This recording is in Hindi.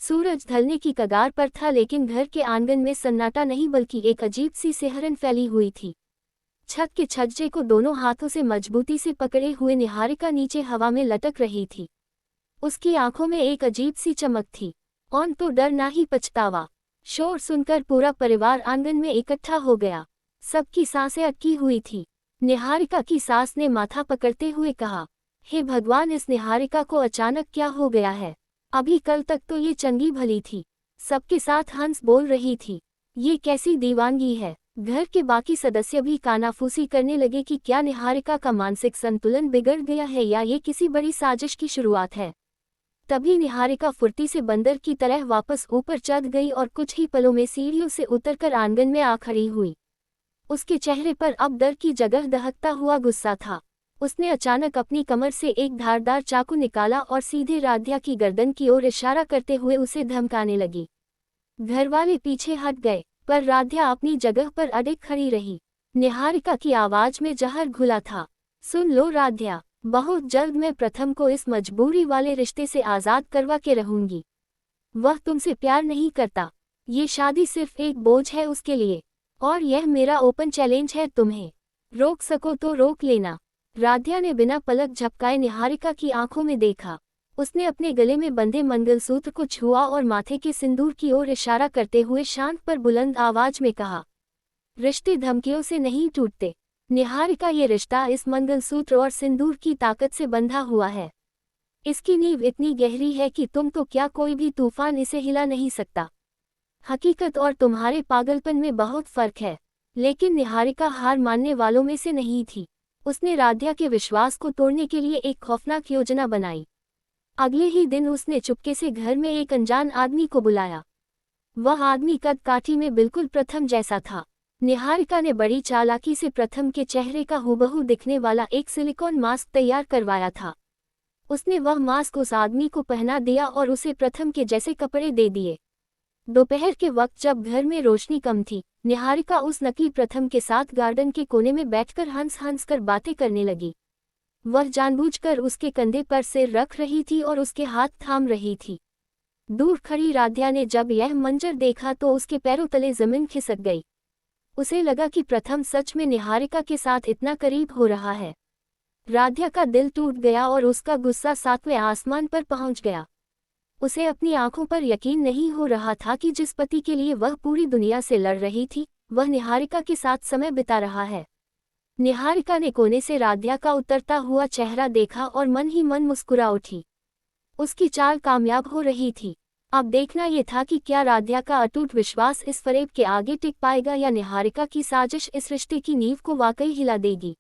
सूरज ढलने की कगार पर था, लेकिन घर के आंगन में सन्नाटा नहीं बल्कि एक अजीब सी सिहरन फैली हुई थी। छत के छज्जे को दोनों हाथों से मजबूती से पकड़े हुए निहारिका नीचे हवा में लटक रही थी। उसकी आंखों में एक अजीब सी चमक थी। कौन तो डर ना ही पछतावा। शोर सुनकर पूरा परिवार आंगन में इकट्ठा हो गया। सबकी सांसें अटकी हुई थी। निहारिका की सास ने माथा पकड़ते हुए कहा, हे भगवान, इस निहारिका को अचानक क्या हो गया है? अभी कल तक तो ये चंगी भली थी। सबके साथ हंस बोल रही थी, ये कैसी दीवानगी है। घर के बाकी सदस्य भी कानाफूसी करने लगे कि क्या निहारिका का मानसिक संतुलन बिगड़ गया है या ये किसी बड़ी साजिश की शुरुआत है। तभी निहारिका फुर्ती से बंदर की तरह वापस ऊपर चढ़ गई और कुछ ही पलों में सीढ़ियों से उतरकर आंगन में आ खड़ी हुई। उसके चेहरे पर अब डर की जगह दहकता हुआ गुस्सा था। उसने अचानक अपनी कमर से एक धारदार चाकू निकाला और सीधे राध्या की गर्दन की ओर इशारा करते हुए उसे धमकाने लगी। घरवाले पीछे हट गए, पर राध्या अपनी जगह पर अड़िग खड़ी रही। निहारिका की आवाज में जहर घुला था। सुन लो राध्या, बहुत जल्द मैं प्रथम को इस मजबूरी वाले रिश्ते से आज़ाद करवा के रहूंगी। वह तुमसे प्यार नहीं करता। ये शादी सिर्फ एक बोझ है उसके लिए, और यह मेरा ओपन चैलेंज है। तुम्हें रोक सको तो रोक लेना। राध्या ने बिना पलक झपकाए निहारिका की आंखों में देखा। उसने अपने गले में बंधे मंगलसूत्र को छुआ और माथे के सिंदूर की ओर इशारा करते हुए शांत पर बुलंद आवाज में कहा, रिश्ते धमकियों से नहीं टूटते निहारिका, ये रिश्ता इस मंगलसूत्र और सिंदूर की ताकत से बंधा हुआ है। इसकी नींव इतनी गहरी है कि तुम तो क्या, कोई भी तूफान इसे हिला नहीं सकता। हकीकत और तुम्हारे पागलपन में बहुत फर्क है। लेकिन निहारिका हार मानने वालों में से नहीं थी। उसने राध्या के विश्वास को तोड़ने के लिए एक खौफनाक योजना बनाई। अगले ही दिन उसने चुपके से घर में एक अनजान आदमी को बुलाया। वह आदमी कद काठी में बिल्कुल प्रथम जैसा था। निहारिका ने बड़ी चालाकी से प्रथम के चेहरे का हूबहू दिखने वाला एक सिलिकॉन मास्क तैयार करवाया था। उसने वह मास्क उस आदमी को पहना दिया और उसे प्रथम के जैसे कपड़े दे दिए। दोपहर के वक्त जब घर में रोशनी कम थी, निहारिका उस नकली प्रथम के साथ गार्डन के कोने में बैठकर हंस हंस कर बातें करने लगी। वह जानबूझकर उसके कंधे पर सिर रख रही थी और उसके हाथ थाम रही थी। दूर खड़ी राध्या ने जब यह मंजर देखा तो उसके पैरों तले जमीन खिसक गई। उसे लगा कि प्रथम सच में निहारिका के साथ इतना करीब हो रहा है। राध्या का दिल टूट गया और उसका गुस्सा 7वें आसमान पर पहुंच गया। उसे अपनी आंखों पर यकीन नहीं हो रहा था कि जिस पति के लिए वह पूरी दुनिया से लड़ रही थी, वह निहारिका के साथ समय बिता रहा है। निहारिका ने कोने से राध्या का उतरता हुआ चेहरा देखा और मन ही मन मुस्कुरा उठी। उसकी चाल कामयाब हो रही थी। अब देखना यह था कि क्या राध्या का अटूट विश्वास इस फरेब के आगे टिक पाएगा या निहारिका की साजिश इस रिश्ते की नींव को वाकई हिला देगी।